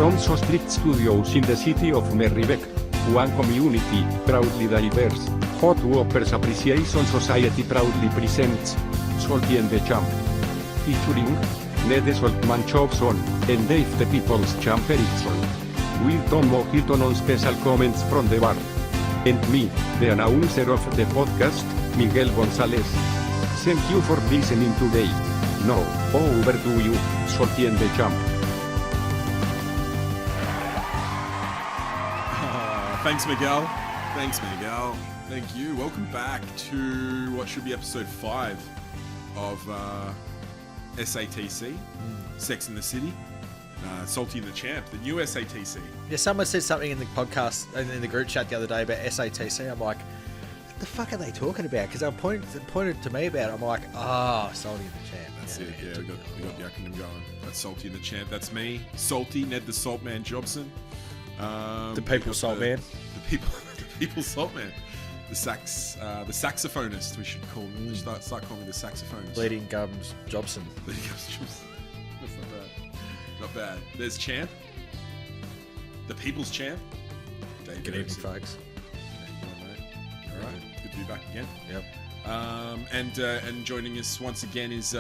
from So Street Studios in the city of Merriweck, one community, proudly diverse, Hot Whoppers Appreciation Society proudly presents Salty and the Champ. Featuring Ned Saltman Chobson and Dave the People's Champ Erickson. With Tom Hilton on special comments from the bar. And me, the announcer of the podcast, Miguel Gonzalez. Thank you for listening today. Now, over to you, Salty and the Champ. Thanks, Miguel. Thank you. Welcome back to what should be episode 5 of SATC, Sex in the City. Salty and the Champ, the new SATC. Yeah, someone said something in the podcast and in the group chat the other day about SATC. I'm like, what the fuck are they talking about? Because they pointed to me about it. I'm like, Salty and the Champ. That's it. Yeah, we got the acronym going. That's Salty and the Champ. That's me, Salty, Ned the Saltman Jobson. The People's Saltman. The People's Saltman. The saxophonist. We should call him. Start calling me the saxophonist. Bleeding Gums Jobson. Bleeding Gums Jobson. That's not bad. There's Champ. The People's Champ. Dave Good evening, folks. All right. Good to be back again. Yep. And joining us once again is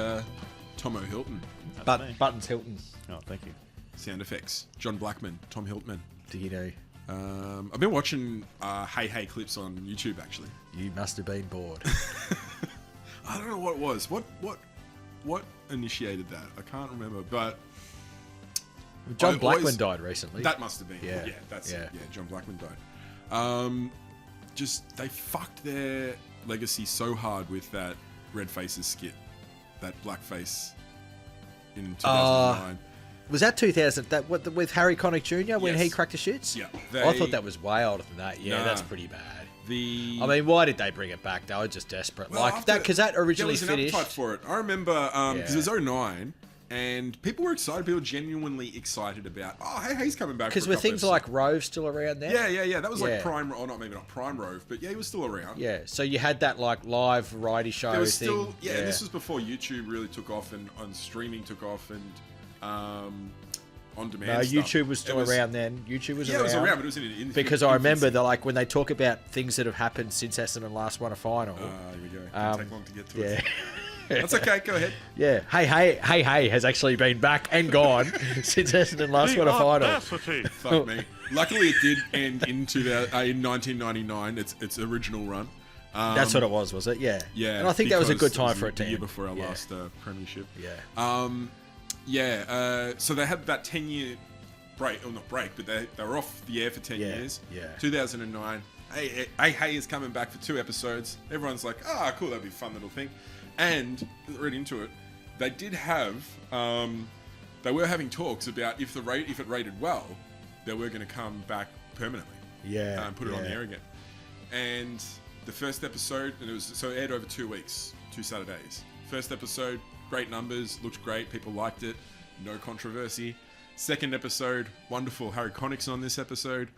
Tomo Hilton. Buttons Hilton. Oh, thank you. Sound effects. John Blackman. Tom Hiltman. Do you know? I've been watching Hey Hey clips on YouTube, actually. You must have been bored. I don't know what it was. What initiated that? I can't remember, but John Blackman died recently. That must have been. Yeah. John Blackman died. Just they fucked their legacy so hard with that Red Faces skit, that blackface in 2009. Was that 2000? With Harry Connick Jr. when Yes. he cracked the shits? Yeah, I thought that was way older than that. Yeah, Nah. that's pretty bad. I I mean, why did they bring it back? They were just desperate. Because that originally there was finished. an appetite for it. I remember because it was 09, and people were excited. People were genuinely excited about. Oh, Hey Hey's coming back. Because were things like Rove still around then? Yeah. That was like Yeah. Prime, or maybe not Prime Rove, but yeah, he was still around. Yeah, so you had that like live variety show There was thing. still, and this was before YouTube really took off and streaming took off and on demand. No, stuff. YouTube was still around then. YouTube was around. It was around, but it was in because I remember that like when they talk about things that have happened since Essendon last won a final. Here we go. Didn't take long to get to it. Yeah. That's okay. Go ahead. Yeah. Hey has actually been back and gone since Essendon last won a final. Fuck me. Luckily, it did end in 1999. Its original run. That's what it was it? Yeah. Yeah. And I think that was a good time for it to the year end. before our last premiership. Yeah. So they had that 10-year break, or not break, but they were off the air for 10 years. Yeah. 2009. Hey is coming back for 2 episodes. Everyone's like, cool, that'd be a fun little thing. And right into it, they did have, they were having talks about if it rated well, they were going to come back permanently. Yeah. And put it on the air again. And the first episode, and it aired over 2 weeks, 2 Saturdays. First episode, great numbers, looked great, people liked it, no controversy. Second episode, wonderful. Harry Connick's on this episode.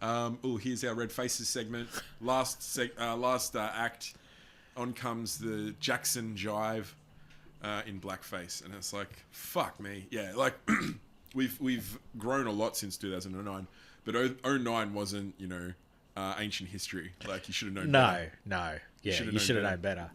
Here's our Red Faces segment. Last act, on comes the Jackson Jive in blackface, and it's like, fuck me. Yeah, like we've grown a lot since 2009, but 09 wasn't, ancient history. Like, you should have known better. No. Yeah, you should have known better.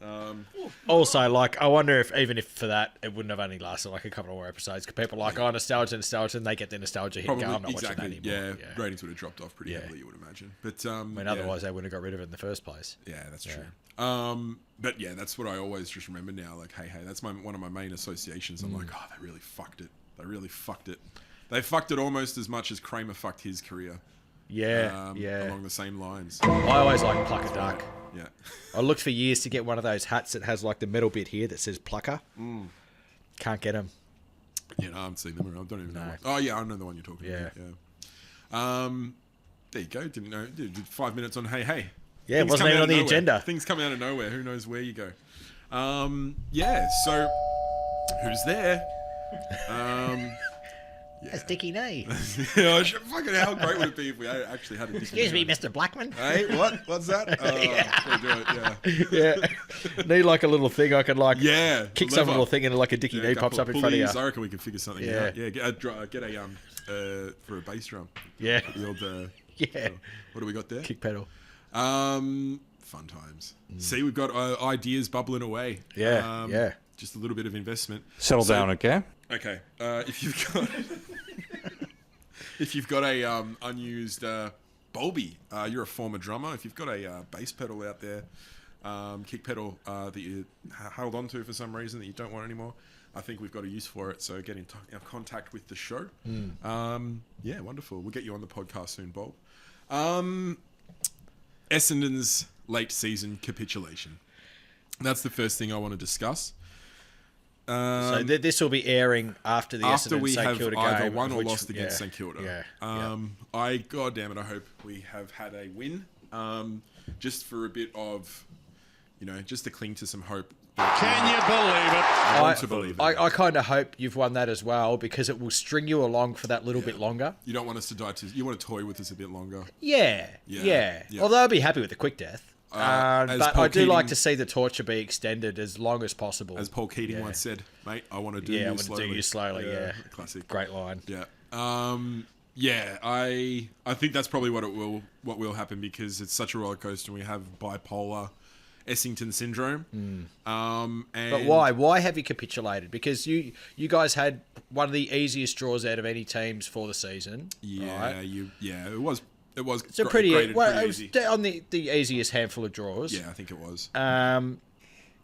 Also, like, I wonder if even if for that, it wouldn't have only lasted like a couple of more episodes. Because people are like, nostalgia, and they get the nostalgia hit. probably, I'm not exactly. watching that anymore. Yeah, ratings would have dropped off pretty heavily, you would imagine. But Otherwise they wouldn't have got rid of it in the first place. Yeah, that's true. But yeah, that's what I always just remember now. Like, hey, that's one of my main associations. I'm like, they really fucked it. They fucked it almost as much as Kramer fucked his career. Yeah, Along the same lines. I always like Plucker Duck. Yeah. I looked for years to get one of those hats that has like the metal bit here that says Plucker. Can't get them. Yeah, no, I haven't seen them around. I don't even know. Oh, yeah, I know the one you're talking about. Yeah. There you go. Didn't know. Did 5 minutes on Hey Hey. Yeah, it wasn't even on the agenda. Things come out of nowhere. Who knows where you go? So who's there? Yeah. That's Dickie Nee. Fucking how great would it be if we actually had a Dickie Excuse me, Nee? Mr. Blackman. Hey, what's that? Yeah. Yeah. Need like a little thing I can like Yeah. kick some little thing and like a Dickie Nee pops up in front of you. I reckon we can figure something Yeah. out. Yeah, get a for a bass drum. Yeah. The old Yeah. what do we got there? Kick pedal. Fun times. See, we've got ideas bubbling away. Yeah. Just a little bit of investment. Settle So- down, okay? Okay. If you've got a unused Bulby, you're a former drummer. If you've got a bass pedal out there, kick pedal that you held on to for some reason that you don't want anymore, I think we've got a use for it. So get in contact with the show. Yeah, wonderful. We'll get you on the podcast soon, Bulb. Essendon's late season capitulation. That's the first thing I want to discuss. So this will be airing after the After Essendon we St have Kilda either game, won or which- lost against yeah, St Kilda. Yeah. I goddamn it, I hope we have had a win, just for a bit of, just to cling to some hope. Can you believe it? I want to believe it. I kind of hope you've won that as well because it will string you along for that little bit longer. You don't want us to die too. You want to toy with us a bit longer. Yeah. Yeah. Although I'd be happy with the quick death. As But Paul I do like Keating- to see the torture be extended as long as possible. As Paul Keating Yeah. once said, mate, I want to do Yeah, I you want to slowly. do you slowly, yeah. Classic. Great line. Yeah. Yeah, I think that's probably what will happen because it's such a roller coaster and we have bipolar Essington syndrome. And But why? Why have you capitulated? Because you guys had one of the easiest draws out of any teams for the season. Yeah, right? it was It's a pretty graded well. pretty It was easy. on the easiest handful of draws. Yeah, I think it was.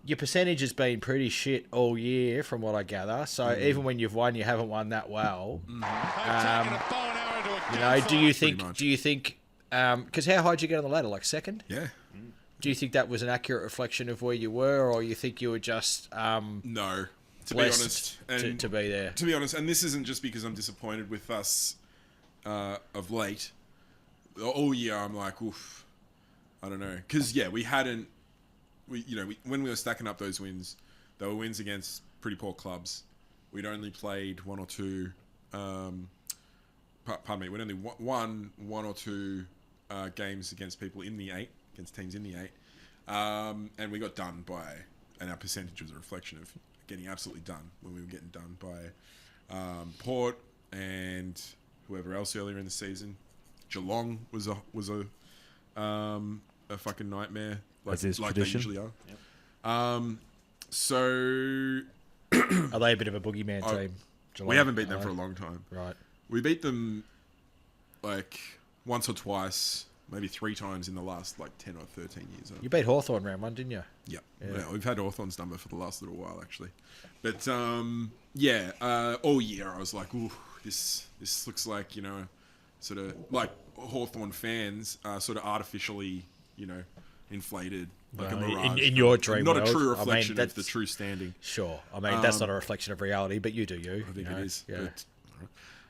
Your percentage has been pretty shit all year, from what I gather. So even when you've won, you haven't won that well. They've taken a bow and arrow to a You know, do you think? much. Do you think? Because how high did you get on the ladder? Like second? Yeah. Do you think that was an accurate reflection of where you were, or you think you were just No. To be blessed honest, and to be there? to be honest, and this isn't just because I'm disappointed with us of late. All year, I'm like, oof, I don't know, because we hadn't, when we were stacking up those wins, they were wins against pretty poor clubs. We'd only played one or two. Pardon me, we'd only won one or two games against people in the eight, against teams in the eight, and we got done by, and our percentage was a reflection of getting absolutely done when we were getting done by Port and whoever else earlier in the season. Geelong was a fucking nightmare, like As is they tradition. usually are. So Are they a bit of a boogeyman team? we Geelong? haven't beaten them for a long time. Right. We beat them like once or twice, maybe 3 times in the last like 10 or 13 years. You beat Hawthorn round one, didn't you? Yeah. We've had Hawthorn's number for the last little while actually, but all year I was like, ooh, this looks like sort of like Hawthorn fans sort of artificially inflated, like a Well, mirage. in your dream not world, a true I mean, reflection of that's- the true standing. Sure. I mean, that's not a reflection of reality, but you do you. I think it is. Yeah. But,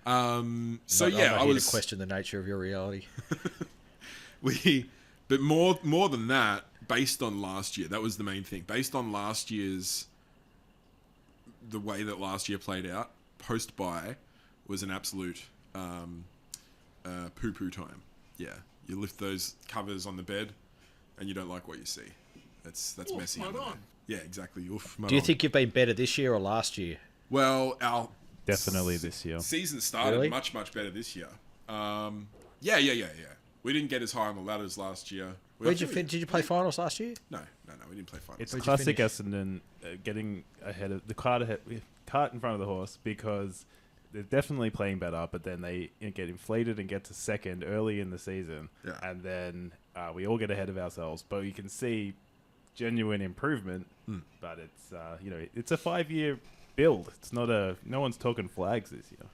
so I'm yeah, not I here was to question the nature of your reality. but more than that, based on last year, that was the main thing. Based on last year's, the way that last year played out, post-bye was an absolute poo-poo time. Yeah, you lift those covers on the bed, and you don't like what you see. That's messy. mud on. Yeah, exactly. Oof, mud Do you on. think you've been better this year or last year? Well, our Definitely this year. season started Really? much better this year. Yeah. We didn't get as high on the ladders last year. Did you play finals last year? No, we didn't play finals. It's Where'd you classic finish? Essendon getting ahead of the cart in front of the horse because they're definitely playing better, but then they get inflated and get to second early in the season, Yeah. and then we all get ahead of ourselves. But you can see genuine improvement, but it's it's a 5-year build. It's not no one's talking flags this year.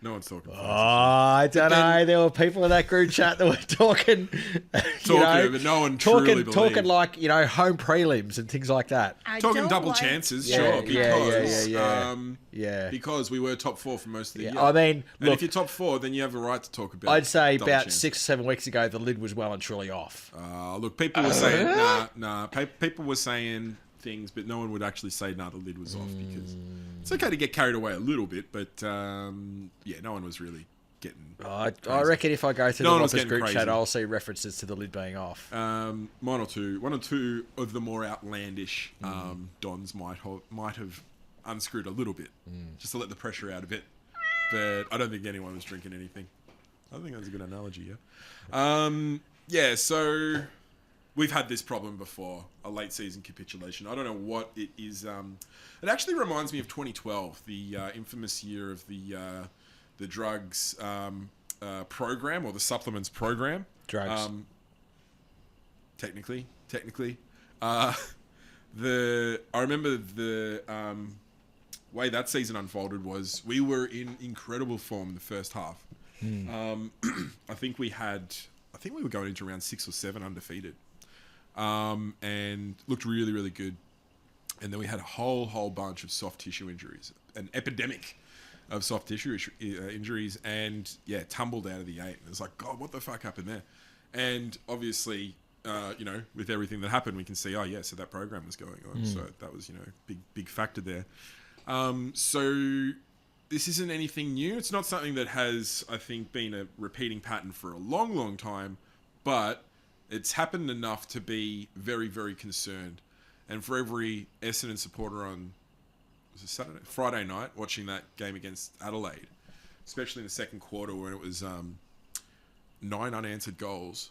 No one's talking. Oh, I don't know. There were people in that group chat that were talking, But no one truly talking believed. like home prelims and things like that. Talking double chances, Yeah, sure. yeah, Because, yeah. Yeah. because we were top 4 for most of the Yeah, year. I mean, and look, if you're top 4, then you have a right to talk about. I'd say double about chances. 6 or 7 weeks ago, the lid was well and truly off. Look, people were saying, nah. People were saying things, but no one would actually say, "No, the lid was off," because it's okay to get carried away a little bit, but yeah, no one was really getting. I reckon if I go through No the one was Whoppers getting group crazy. chat, I'll see references to the lid being off. One or two of the more outlandish dons might have unscrewed a little bit, just to let the pressure out a bit. But I don't think anyone was drinking anything. I think that's a good analogy. Yeah. So we've had this problem before, a late season capitulation. I don't know what it is. It actually reminds me of 2012, the infamous year of the drugs program, or the supplements program. Drugs. Technically. I remember the way that season unfolded was we were in incredible form the first half. I think we were going into round 6 or 7 undefeated, and looked really, really good. And then we had a whole bunch of soft tissue injuries, an epidemic of soft tissue injuries, and yeah, tumbled out of the 8. And it was like, God, what the fuck happened there? And obviously, with everything that happened, we can see, so that program was going on. So that was, big factor there. So this isn't anything new. It's not something that has, I think, been a repeating pattern for a long, long time, but it's happened enough to be very, very concerned. And for every Essendon supporter on Friday night watching that game against Adelaide, especially in the second quarter when it was 9 unanswered goals,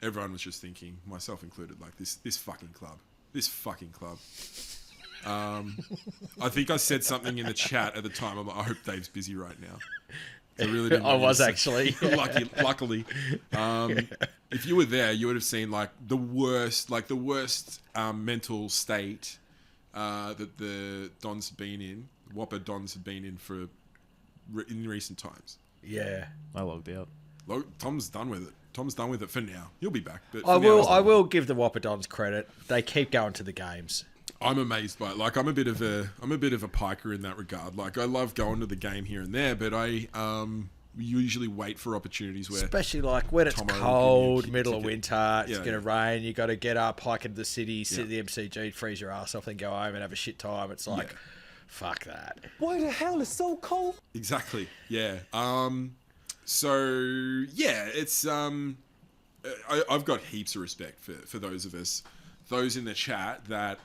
everyone was just thinking, myself included, like this fucking club. I think I said something in the chat at the time. I'm like, I hope Dave's busy right now. I really didn't. I want you was to say- actually. Luckily. If you were there, you would have seen like the worst mental state that the Dons had been in, Whopper Dons had been in recent times. Yeah. I logged out. Tom's done with it. Tom's done with it for now. He'll be back. But I for now, he's will. I done. will give the Whopper Dons credit. They keep going to the games. I'm amazed by it. Like I'm a bit of a piker in that regard. Like I love going to the game here and there, but I usually wait for opportunities where Especially like when it's Tomo will give cold, you a middle of ticket. winter, it's Yeah, going to rain, you got to get up, hike into the city, sit Yeah. at the MCG, freeze your ass off, then go home and have a shit time. It's like, Yeah. fuck that. Why the hell is so cold? exactly, yeah. So yeah, it's I've got heaps of respect for those of us, those in the chat that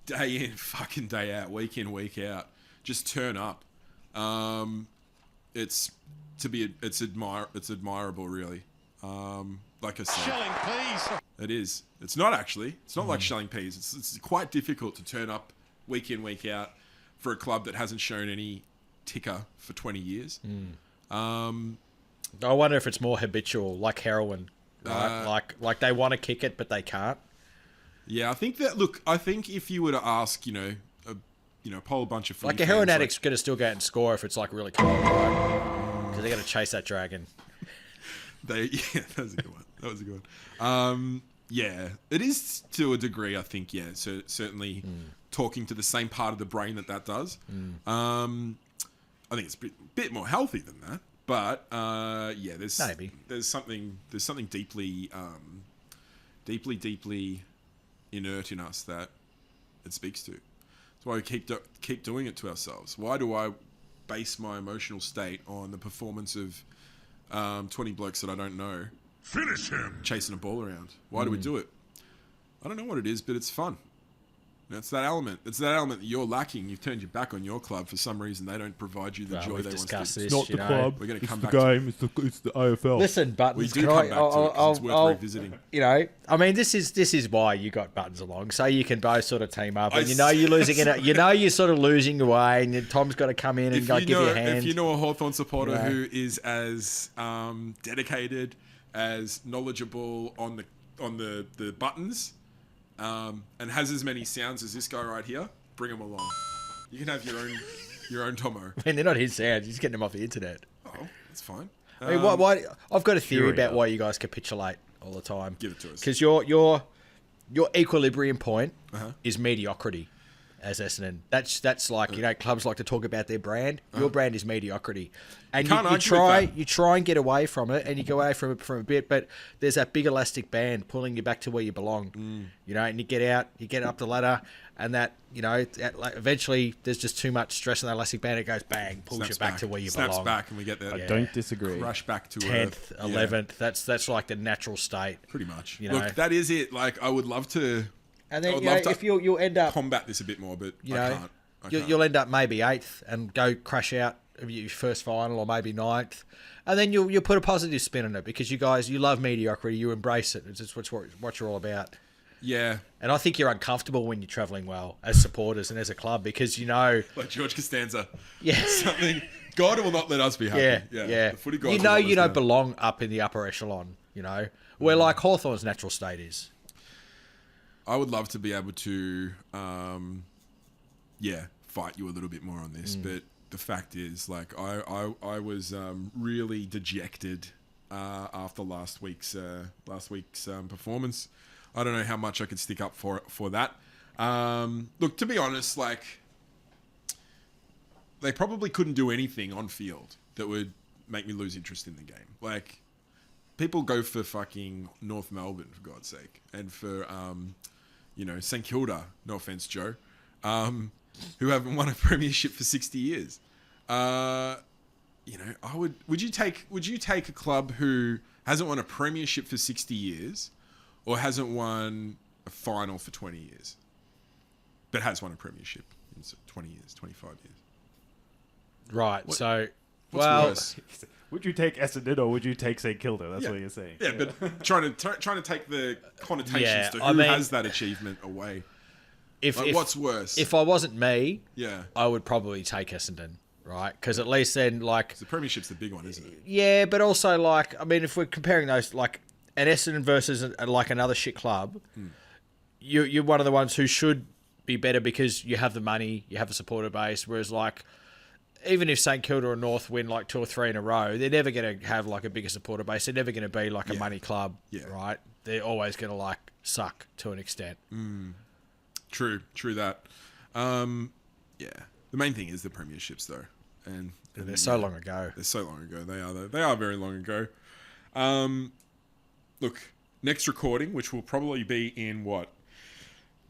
day in, fucking day out, week in, week out, just turn up. It's admirable, really. Like I said, Shelling, please. it is. It's not actually. It's not like shelling peas. It's quite difficult to turn up week in, week out for a club that hasn't shown any ticker for 20 years. I wonder if it's more habitual, like heroin. Right? Like they want to kick it, but they can't. Yeah, I think that. Look, I think if you were to ask, poll a bunch of footy Like a heroin fans, addict's going to still go out and score if it's like really cold, right? Because they got to chase that dragon. that was a good one. That was a good one. Yeah, it is to a degree. I think. Yeah, so certainly talking to the same part of the brain that does. I think it's a bit more healthy than that. But yeah, there's something deeply inert in us that it speaks to. That's why we keep doing it to ourselves. Why do I base my emotional state on the performance of 20 blokes that I don't know? Finish him. Chasing a ball around. Why do we do it? I don't know what it is, but it's fun. It's that element. It's that element that you're lacking. You've turned your back on your club for some reason. They don't provide you the Well, joy we've they want discussed to. this. Not you the know. club. We're gonna it's come the back to game. It's the AFL. Listen, Buttons. We do can come I- back to it 'cause it's worth I'll- revisiting. You know, I mean, this is why you got Buttons along, so you can both sort of team up. I And you know you're losing it. You know you're sort of losing your way, and then Tom's got to come in and If like, give you a hand. if you know a Hawthorn supporter Yeah. who is as dedicated, as knowledgeable on the buttons, and has as many sounds as this guy right here, bring him along. You can have your own Tomo. I mean, they're not his sounds. He's getting them off the internet. Oh, that's fine. I mean, why? I've got a theory Curio. about why you guys capitulate all the time. Give it to us. Because your equilibrium point Uh-huh. is mediocrity. as Essendon. That's like, you know, clubs like to talk about their brand. Your brand is mediocrity, and you, Can't you argue with try that. you try and get away from it, and you go away from it for a bit. But there's that big elastic band pulling you back to where you belong. You know, and you get out, you get up the ladder, and that, you know, like, eventually there's just too much stress on that elastic band. It goes bang, pulls Snaps you back to where you Snaps belong. back, and we get that I don't disagree. rush back to 10th, earth. 11th. That's like the natural state. Pretty much. You know. Look, that is it. Like, I would love to. And I then, would you know, love to if you'll end up, combat this a bit more, but you I know, can't. I can't. you'll end up maybe 8th and go crash out of your first final, or maybe 9th, and then you'll put a positive spin on it because you guys, you love mediocrity, you embrace it. It's just what you're all about. Yeah, And I think you're uncomfortable when you're travelling well as supporters and as a club because you know, like George Costanza. yeah, Something. God will not let us be happy. yeah. The footy God You will know, not let you us don't down. belong up in the upper echelon. You know, where like Hawthorn's natural state is. I would love to be able to, fight you a little bit more on this, but the fact is, like, I was really dejected after last week's performance. I don't know how much I could stick up for that. Look, to be honest, like, they probably couldn't do anything on field that would make me lose interest in the game. Like, people go for fucking North Melbourne, for God's sake, and for St Kilda. No offense, Joe, who haven't won a premiership for 60 years. I would. Would you take a club who hasn't won a premiership for 60 years, or hasn't won a final for 20 years, but has won a premiership in 20 years, 25 years? Right. So, What's well, worse? Would you take Essendon or would you take St Kilda? That's Yeah. what you're saying. Yeah, but trying to take the connotations Yeah, to I who mean- has that achievement away. if What's worse? if I wasn't me, Yeah, I would probably take Essendon, right? Because at least then, like, the premiership's the big one, isn't it? yeah, but also, like, I mean, if we're comparing those, like, an Essendon versus like another shit club, you're one of the ones who should be better because you have the money, you have a supporter base. Whereas, like, even if St Kilda or North win like 2 or 3 in a row, they're never going to have like a bigger supporter base. They're never going to be like a Yeah. money club, Yeah. right? They're always going to like suck to an extent. True that. The main thing is the premierships, though, and They're so long ago. They're so long ago. They are, though. They are very long ago. Look, next recording, which will probably be in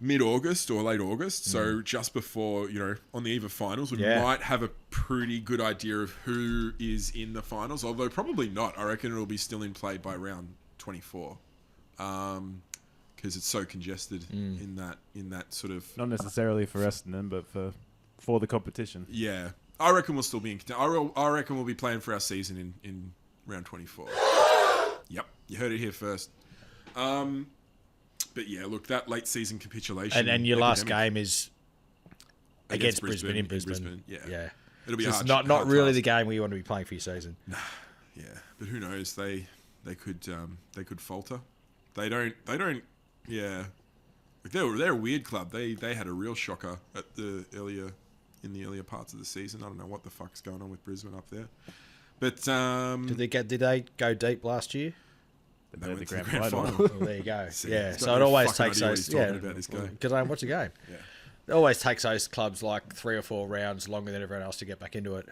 mid-August or late August, so just before, on the eve of finals, we Yeah. might have a pretty good idea of who is in the finals, although probably not. I reckon it'll be still in play by round 24, because it's so congested in that sort of... Not necessarily for Essendon, but for the competition. Yeah, I reckon we'll still be in... I reckon we'll be playing for our season in round 24. Yep, you heard it here first. But yeah, look, that late season capitulation... And your last epidemic game is against Brisbane in Brisbane. Yeah. It'll be So a it's hard, not hard really task. the game where you want to be playing for your season. Yeah, but who knows? They could falter. They don't. Yeah, like they're a weird club. They had a real shocker in the earlier parts of the season. I don't know what the fuck's going on with Brisbane up there. But Did they go deep last year? they They're went the to the grand grand final. final. Well, there you go. See, Yeah, he's got so it no always fucking takes idea what those. he's talking Yeah, about, this guy. because I watch the game. Yeah. It always takes those clubs like 3 or 4 rounds longer than everyone else to get back into it.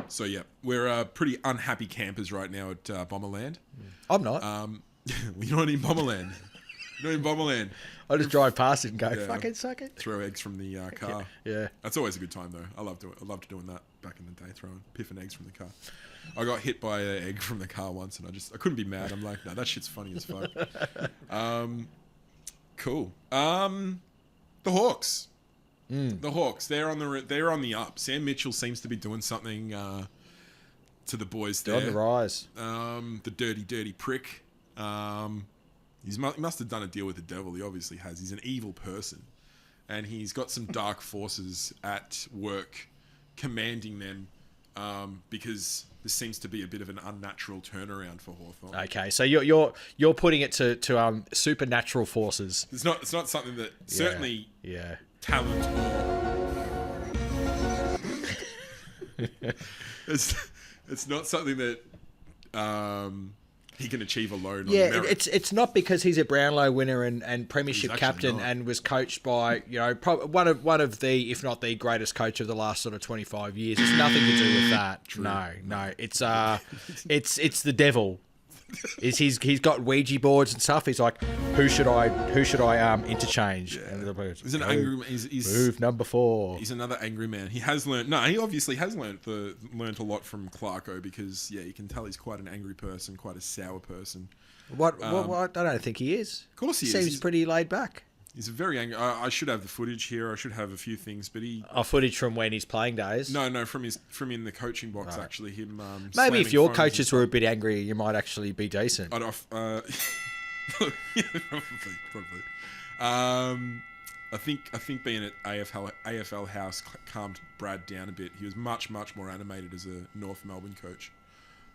So yeah, we're pretty unhappy campers right now at Bomberland. I'm not. We're not in Bomberland. Not in Bomberland. I just drive past it and go, Yeah. fuck it, suck it. Throw eggs from the car. Yeah. That's always a good time, though. I loved doing that back in the day, throwing piffing eggs from the car. I got hit by an egg from the car once, and I couldn't be mad. I'm like, no, that shit's funny as fuck. Cool. The Hawks. The Hawks. They're on the up. Sam Mitchell seems to be doing something to the boys They're there. on the rise. The dirty prick. He must have done a deal with the devil. He obviously has. He's an evil person. And he's got some dark forces at work commanding them because this seems to be a bit of an unnatural turnaround for Hawthorn. Okay, so you're putting it to supernatural forces. It's not something that certainly Yeah. talent or it's not something that he can achieve alone. Yeah, on merit. it's not because he's a Brownlow winner and premiership He's actually captain not. and was coached by one of the, if not the greatest coach of the last sort of 25 years. It's nothing to do with that. No, it's the devil. He's got Ouija boards and stuff. He's like, who should I interchange? And the person, He's an angry. He's move number 4. He's another angry man. He has learned. No, he obviously has learned a lot from Clarko because you can tell he's quite an angry person, quite a sour person. What? I don't think he is. Of course he is. Seems He's- pretty laid back. He's a very angry. I should have the footage here. I should have a few things, but he. Footage from when he's playing days. No, from in the coaching box actually. Him. Maybe if slamming your phones coaches and were a bit angry, you might actually be decent. I'd off. Yeah, probably. I think being at AFL House calmed Brad down a bit. He was much more animated as a North Melbourne coach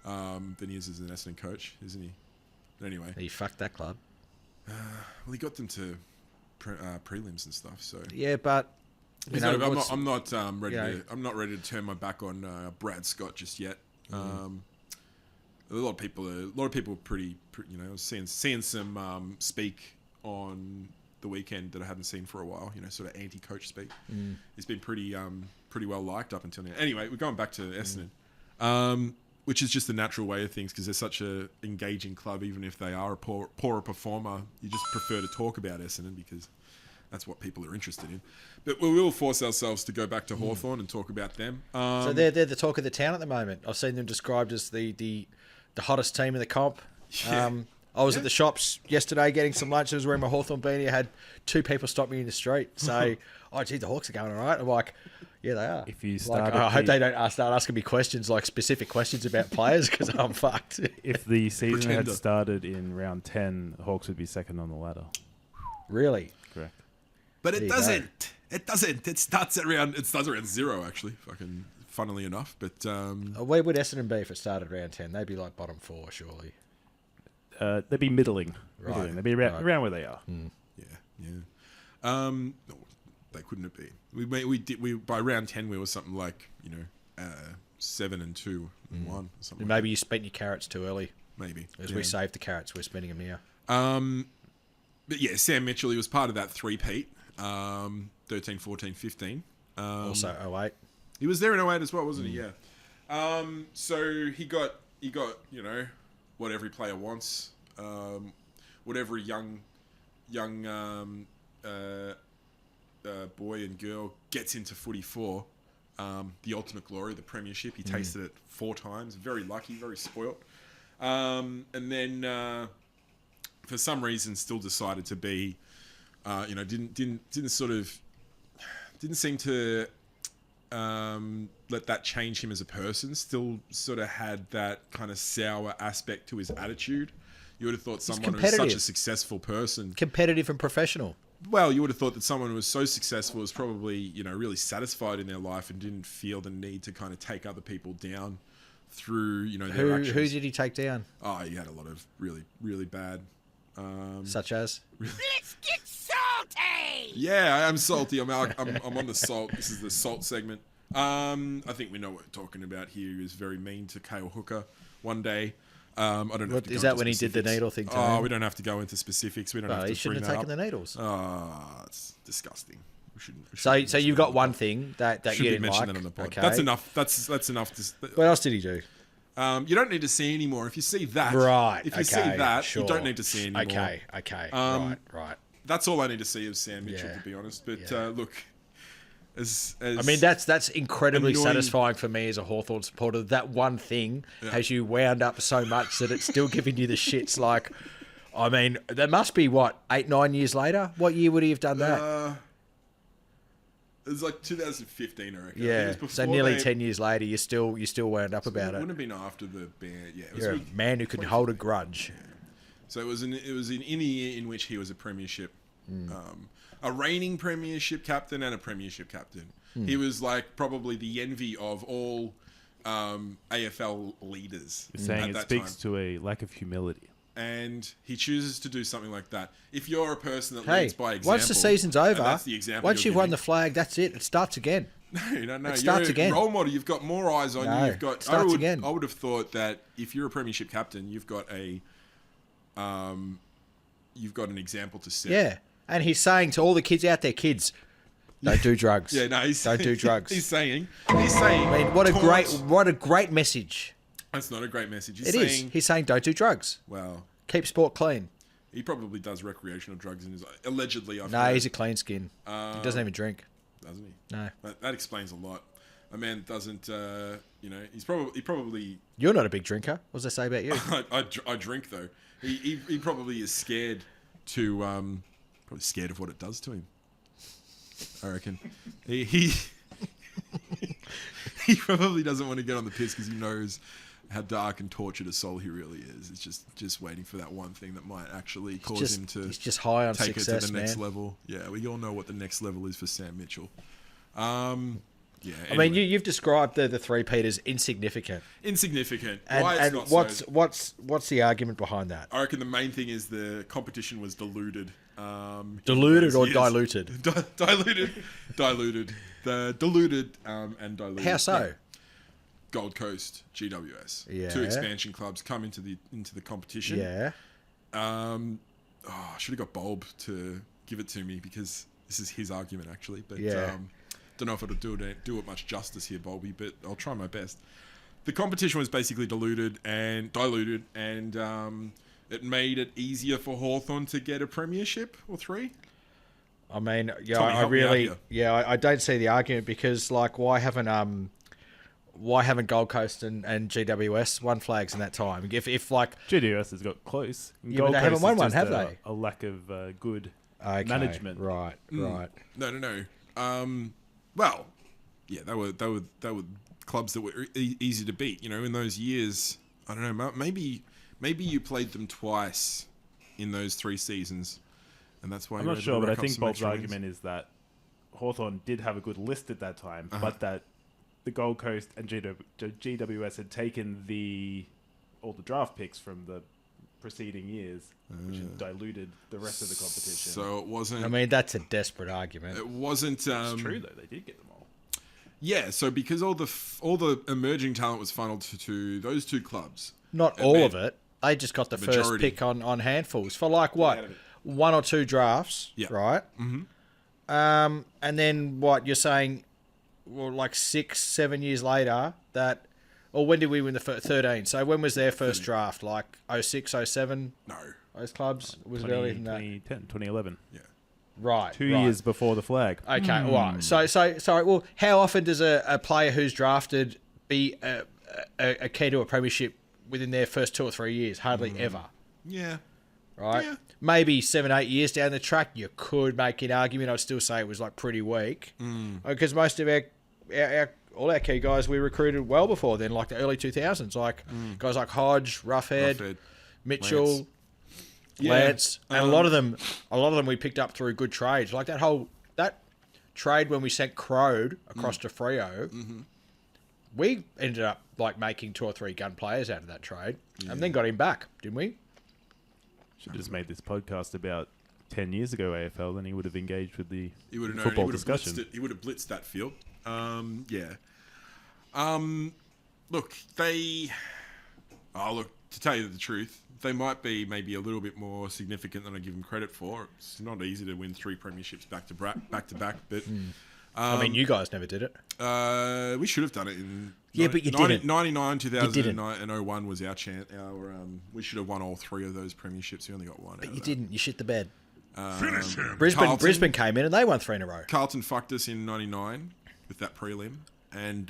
than he is as an Essendon coach, isn't he? But anyway, He fucked that club. well, he got them to prelims and stuff. So Yeah, but I'm not ready. you know- I'm not ready to turn my back on Brad Scott just yet. A lot of people are pretty I was seeing some speak on the weekend that I hadn't seen for a while. Sort of anti-coach speak. It's been pretty well liked up until now. Anyway, we're going back to Essendon, which is just the natural way of things because they're such a engaging club. Even if they are a poorer performer, you just prefer to talk about Essendon because that's what people are interested in. But we will force ourselves to go back to Hawthorn and talk about them. So they're the talk of the town at the moment. I've seen them described as the hottest team in the comp. Yeah. I was at the shops yesterday getting some lunch. I was wearing my Hawthorn beanie. I had 2 people stop me in the street say, "Oh, gee, the Hawks are going all right." I'm like, "Yeah, they are." If you like, start I at hope the- they don't start asking me questions like specific questions about players because I'm fucked. If the season had Pretender. started in round 10, the Hawks would be second on the ladder. Really? Correct. But There it you go. doesn't. It doesn't. It starts around 0 actually. Fucking funnily enough, but Where would Essendon be if it started round 10? They'd be like bottom 4, surely. They'd be middling. Right, They'd be around, right. around where they are. yeah. No, they couldn't it be? We by round 10 we were something like 7 and 2 and 1 or something. Maybe you spent your carrots too early. Maybe As yeah. we saved the carrots, we're spending them now. But yeah, Sam Mitchell, he was part of that three-peat, 13, 14, 15. Also 08. He was there in 08 as well, wasn't he? Yeah. So he got what every player wants, what every young boy and girl gets into footy for. The ultimate glory, the premiership. He tasted it 4 times. Very lucky, very spoilt. And then for some reason still decided to be, didn't seem to let that change him as a person. Still sort of had that kind of sour aspect to his attitude. You would have thought someone who was such a competitive. successful person. Competitive and professional. Well, you would have thought that someone who was so successful was probably, really satisfied in their life and didn't feel the need to kind of take other people down through, their Who actions. did he take down? Oh, he had a lot of really, really bad. Such as? Yeah, I am salty. I'm on the salt. This is the salt segment. I think we know what we're talking about here. He was very mean to Cale Hooker one day. I don't know. What, is that when he did the needle thing to Oh, him? we don't have to go into specifics. We don't have No, to he shouldn't bring have that taken up. the needles. Oh, it's disgusting. We shouldn't So mention you've that got on one the pod. thing that Should you be didn't mentioned like. that on the pod. Okay. That's enough. That's enough. What else did he do? You don't need to see anymore. If you see that, Right. If you see okay, that, sure. you don't need to see anymore. Okay. Right. That's all I need to see of Sam Mitchell, Yeah. to be honest. But Yeah. Look, as I mean, that's incredibly annoying- satisfying for me as a Hawthorn supporter. That one thing has you wound up so much that it's still giving you the shits. Like, I mean, there must be, 8, 9 years later? What year would he have done that? it was like 2015, I reckon. I think it Yeah. was before So nearly they- 10 years later, you still wound up It about wouldn't it. have been after the band. Yeah, it was You're a man who can hold a grudge. So it was in the year in which he was a premiership, a reigning premiership captain and a premiership captain. He was like probably the envy of all AFL leaders. You're saying at it that speaks time. to a lack of humility. and he chooses to do something like that. If you're a person that Hey, leads by example, once the season's over, and that's the example once you're you've won giving- the flag, that's it. It starts again. No. It You're starts a again. role model. You've got more eyes on No, you. You've got. it starts again. I would have thought that if you're a premiership captain, you've got an example to set. Yeah. And he's saying to all the kids out there, kids, don't do drugs. Yeah. No. Don't do drugs. He's saying. I mean, what a great message. That's not a great message. He's It saying, is. He's saying don't do drugs. Well, Keep sport clean. he probably does recreational drugs in his allegedly. I've No, heard, he's a clean skin. He doesn't even drink. doesn't he? No. That explains a lot. A man doesn't. He probably. You're not a big drinker. What does that say about you? I drink though. He probably is scared to probably scared of what it does to him. I reckon he he probably doesn't want to get on the piss because he knows how dark and tortured a soul he really is. It's just waiting for that one thing that might actually cause him to He's just high on take success, it to the next man. level. Yeah, we all know what the next level is for Sam Mitchell. Yeah, I anyway. mean, you've described the three Peters insignificant. Insignificant. And, Why it's and not what's the argument behind that? I reckon the main thing is the competition was diluted. Diluted or Yes. diluted? Diluted. The diluted and diluted. How so? Yeah. Gold Coast, GWS. Yeah. Two expansion clubs come into the competition. Yeah. I should have got Bulb to give it to me because this is his argument actually. But Yeah. don't know if it'll do it much justice here, Bulby, but I'll try my best. The competition was basically diluted, and it made it easier for Hawthorn to get a premiership or three. I mean, yeah, Tommy, I help me out really, here. yeah, I don't see the argument because, like, why haven't Gold Coast and GWS won flags in that time? If like, GWS has got close. And Yeah, but they haven't Coast won is one, just have a, they? A lack of good okay, management. right. No. Well, yeah, they were clubs that were easy to beat. You know, in those years, I don't know. Maybe you played them twice in those 3 seasons, and that's why I'm you not were able sure, to but I rack up think some Bob's extra wins. argument is that Hawthorn did have a good list at that time, Uh-huh. but that the Gold Coast and GWS had taken all the draft picks from the preceding years, which had diluted the rest of the competition. So it wasn't. I mean, that's a desperate argument. it wasn't. it's true though; they did get them all. Yeah, so because all the emerging talent was funneled to those two clubs. Not it all meant- of it. They just got the first majority. pick on handfuls for like what, 1 or 2 drafts, Yeah. right? Mm-hmm. And then what you're saying? Well, like 6-7 years later, that, or when did we win the 13? So when was their first draft? Like 06, 07? No. Those clubs was it earlier than that? 2010, 2011. Yeah. Right. 2 right. years before the flag. Okay, right. So, sorry. Well, how often does a player who's drafted be a key to a premiership within their first 2 or 3 years? Hardly ever. Yeah. Right. Yeah. Maybe 7-8 years down the track, you could make an argument. I'd still say it was like pretty weak because most of all our key guys we recruited well before then, like the early 2000s, like guys like Hodge, Roughhead, Roughhead, Mitchell. Lance. Yeah. Lance, and a lot of them we picked up through good trades. Like that trade when we sent Crode across to Freo, we ended up like making 2 or 3 gun players out of that trade, and then got him back, didn't we? Should have just made this podcast about 10 years ago AFL, then he would have engaged with the He would have known. football He would have discussion. blitzed it. He would have blitzed that field. Yeah. Look, they. Oh, look. To tell you the truth, they might be maybe a little bit more significant than I give them credit for. It's not easy to win 3 premierships back to back, but I mean, you guys never did it. we should have done it in. Yeah, but you didn't. 99, You 2009, and 01 was our chance. We should have won all 3 of those premierships. We only got 1. But you didn't. You shit the bed. Finish him. Brisbane came in and they won 3 in a row. Carlton fucked us in 99 with that prelim, and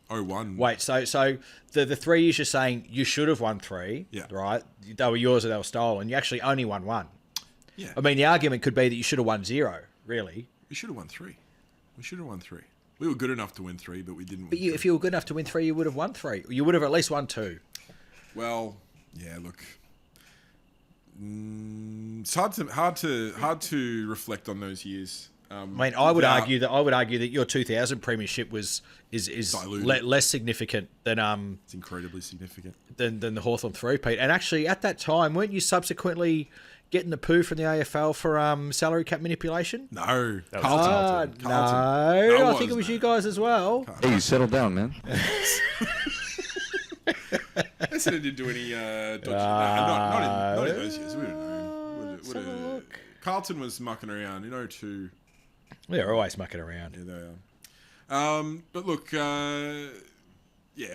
01. Wait, so the 3 years you're saying you should have won 3, Yeah. right? They were yours or they were stolen. You actually only won 1. Yeah. I mean, the argument could be that you should have won 0, really. We should have won 3. We were good enough to win 3, but we didn't. But win if you were good enough to win 3, you would have won 3. You would have at least won 2. Well, yeah. Look, it's hard to reflect on those years. I mean, I would without- argue that your 2000 premiership is Diluted. less significant than It's incredibly significant. than the Hawthorn three-peat. And actually, at that time, weren't you subsequently getting the poo from the AFL for salary cap manipulation? No, That was Carlton. No, No, I it think it was was, you guys as well. Hey, you settle down, man. Essendon didn't do any dodgy. Not in those years. We don't know. Let's have a look. Carlton was mucking around in 02. They're always mucking around. Yeah, they are. But look,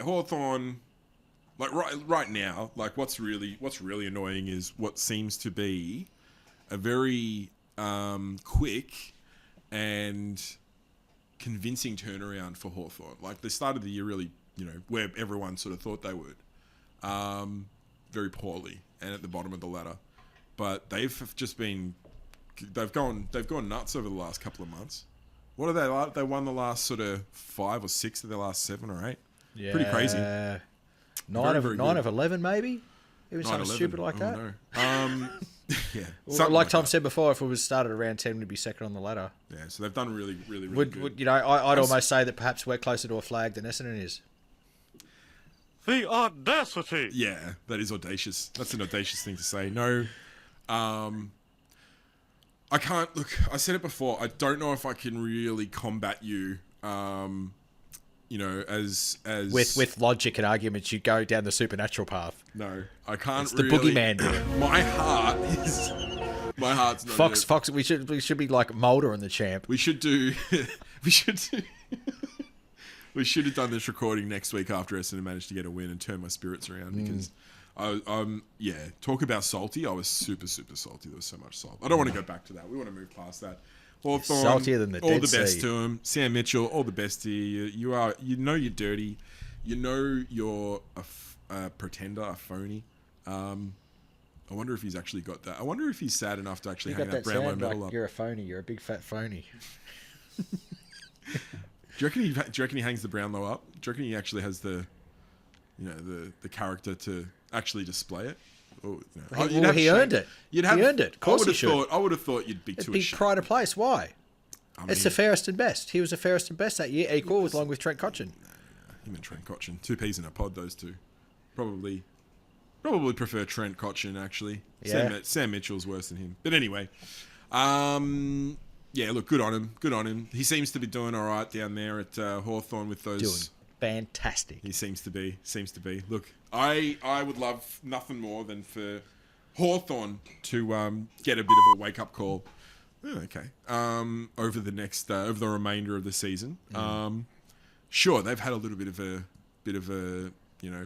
Hawthorn. Like right now, like what's really annoying is what seems to be a very quick and convincing turnaround for Hawthorn. Like they started the year really, where everyone sort of thought they would, very poorly and at the bottom of the ladder. But they've gone nuts over the last couple of months. What are they like? They won the last sort of 5 or 6 of their last 7 or 8. Yeah. Pretty crazy. Nine very of good. 11, maybe? Even something 9/11. stupid like that? No. Yeah. Well, something like Tom that. said before, if it was started around 10, we'd be second on the ladder. Yeah, so they've done really, really, really good. Would I'd almost say that perhaps we're closer to a flag than Essendon is. The audacity! Yeah, that is audacious. That's an audacious thing to say. No, I can't look. I said it before. I don't know if I can really combat you. As With logic and arguments, you go down the supernatural path. no, I can't. It's the really, boogeyman bit. My heart's not. Fox. We should be like Mulder and the champ. We should do. we should have done this recording next week after Essendon managed to get a win and turn my spirits around because talk about salty. I was super, super salty. There was so much salt. I don't want to go back to that. We want to move past that. Hawthorn, Saltier than the all Dead the best Sea. to him. Sam Mitchell, all the best to you. You're dirty. You know you're a pretender, a phony. I wonder if he's actually got that. I wonder if he's sad enough to actually You hang got that that Brownlow sound medal like up. you're a phony. You're a big fat phony. Do you reckon he hangs the Brownlow up? Do you reckon he actually has the character to actually display it? Or, He earned it. He earned it. Of course he should. I would have thought you'd be It'd too be ashamed. pride of place. Why? I mean, It's the fairest and best. He was the fairest and best that year, equal along with Trent Cotchin. him and Trent Cotchin. 2 peas in a pod, those two. Probably prefer Trent Cotchin, actually. Yeah. Sam Mitchell's worse than him. But anyway. Look, good on him. He seems to be doing all right down there at Hawthorn with those... Doing fantastic. He seems to be. Look, I would love nothing more than for Hawthorn to get a bit of a wake-up call. Oh, okay. Over the remainder of the season. Sure, they've had a little bit of a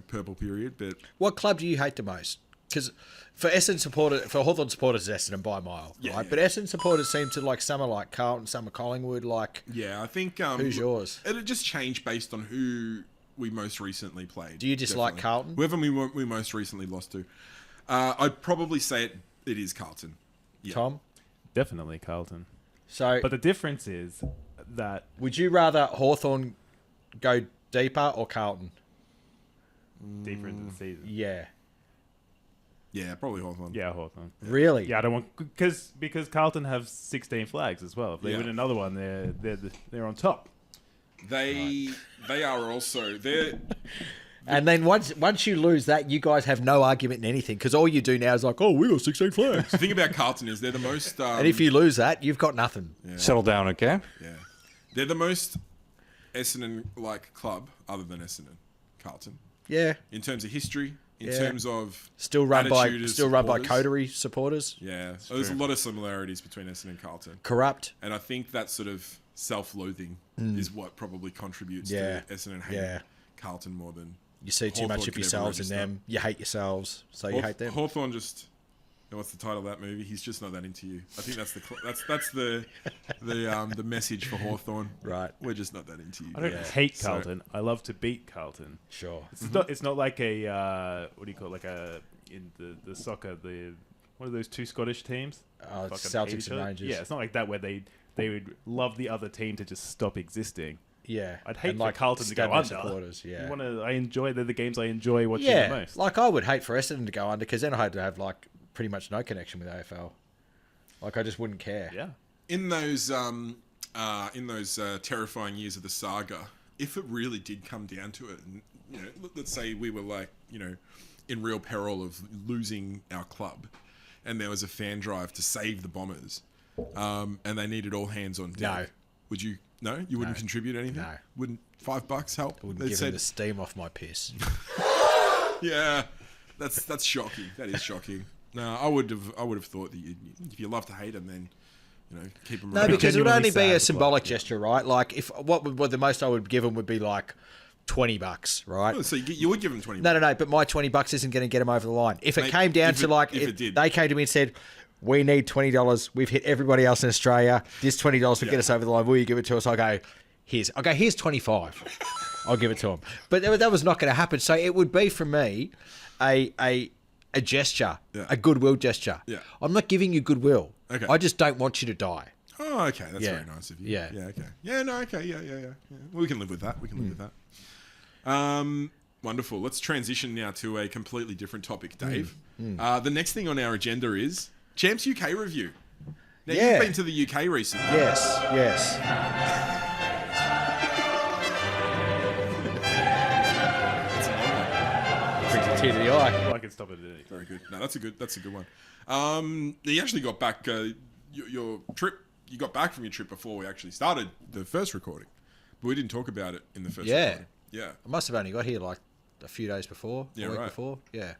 purple period, but What club do you hate the most? Because for Hawthorn supporters, it's Essendon by a mile, Yeah, right? yeah. But Essendon supporters seem to like some are like Carlton, some are Collingwood. Like, yeah, I think who's yours? It'll just change based on who we most recently played. Do you dislike Carlton? Whoever we most recently lost to. I'd probably say it is Carlton. Yeah. Tom. Definitely Carlton. So, But the difference is that would you rather Hawthorn go deeper or Carlton? deeper into the season. Yeah. Yeah, probably Hawthorn. Yeah, Hawthorn. Really? Yeah, I don't want because Carlton have 16 flags as well. If they Yeah. win another one, they're on top. They are also they're And then once you lose that, you guys have no argument in anything because all you do now is like, oh, we got 16 flags. the thing about Carlton is they're the most And if you lose that, you've got nothing. Settle down, okay? they're the most Essendon like club other than Essendon, Carlton. Yeah. In terms of history, in Yeah. terms of Still run attitude of by supporters. coterie supporters. Yeah, there's a lot of similarities between Essendon and Carlton. Corrupt. And I think that sort of self-loathing is what probably contributes Yeah. to Essendon hating Yeah. Carlton more than You see too Hawthorn much of could ever yourselves in register. them. You hate yourselves, so you hate them. Hawthorn just. What's the title of that movie? He's just not that into you. I think that's the message for Hawthorn. Right. We're just not that into you. I don't Yeah. hate So- Carlton. I love to beat Carlton. Sure. It's not like a what do you call it? Like a in the soccer what are those 2 Scottish teams? Fucking hate Celtics each and other. Rangers. Yeah, it's not like that where they would love the other team to just stop existing. Yeah. I'd hate And, for Carlton to go stand their under. supporters, yeah. I enjoy the games I enjoy watching Yeah. the most. Like I would hate for Essendon to go under because then I had to have like pretty much no connection with AFL. Like I just wouldn't care. Yeah. In those in those terrifying years of the saga, if it really did come down to it, and let's say we were like, in real peril of losing our club, and there was a fan drive to save the Bombers, and they needed all hands on deck. No. Would you? No, you wouldn't contribute anything. No. Wouldn't $5 help? Wouldn't They give said- him the steam off my piss. Yeah, that's shocking. That is shocking. No, I would have thought that if you love to hate them, then keep them. No, around. because it would Genuinely only be sad a as symbolic well. gesture, right? Like if what the most I would give him would be like $20, right? Oh, so you would give them 20. No, but my $20 isn't going to get him over the line. If it Mate, came down if to it- like, if if it did. they came to me and said, "We need $20. We've hit everybody else in Australia. This $20 will get us over the line. Will you give it to us?" I go, here's 25. I'll give it to him. But that was not going to happen. So it would be for me a gesture, Yeah. a goodwill gesture. Yeah. I'm not giving you goodwill. Okay. I just don't want you to die. Oh, okay. That's Yeah. very nice of you. Yeah. Yeah. Okay. Yeah. No. Okay. Yeah. Well, we can live with that. We can live with that. Wonderful. Let's transition now to a completely different topic, Dave. The next thing on our agenda is Champs UK review. Now Yeah. you've been to the UK recently. Yes. Brings a tear to the eye. I can stop it at any. Very good. No, that's a good one. You actually got back your trip. You got back from your trip before we actually started the first recording, but we didn't talk about it in the first. Yeah. recording. Yeah. I must have only got here like a few days before, Yeah, a week right. before. Yeah.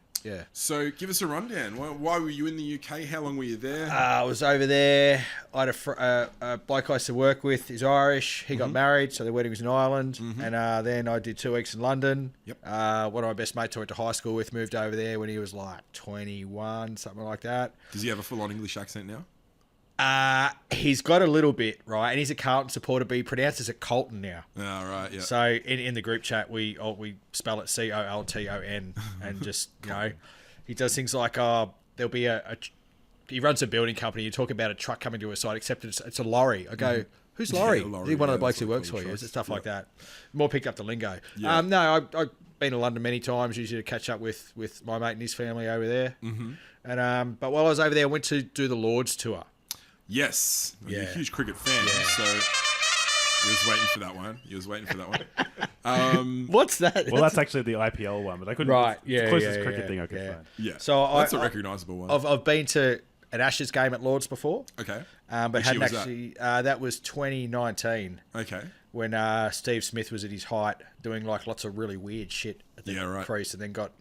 So give us a rundown. Why were you in the UK? How long were you there? I was over there. I had a bloke I used to work with. He's Irish. He got married, so the wedding was in Ireland. And then I did 2 weeks in London. Yep. One of my best mates I went to high school with moved over there when he was like 21, something like that. Does he have a full-on English accent now? He's got a little bit, right? And he's a Carlton supporter, but he pronounces it Colton now. Oh, right. Yeah. So in the group chat, we spell it Colton, and just he does things like there'll be he runs a building company. You talk about a truck coming to a site, except it's a lorry. I go, who's Laurie? Yeah, Laurie, Is he one of the yeah, blokes that's who what works they call for the you? trucks. Is it stuff like Yeah. that? More picked up the lingo. Yeah. No, I've been to London many times, usually to catch up with my mate and his family over there. Mm-hmm. And but while I was over there, I went to do the Lords tour. Yes. You're a Yeah. huge cricket fan, so he was waiting for that one. What's that? Well, that's actually the IPL one, but I couldn't. Right, it's yeah, the closest yeah, cricket yeah, thing I could yeah. find. Yeah. So that's a I- recognisable one. I've been to an Ashes game at Lords before. Okay. But Which hadn't year was that? actually. That was 2019 Okay. when Steve Smith was at his height, doing like lots of really weird shit at the Yeah, right. crease, and then got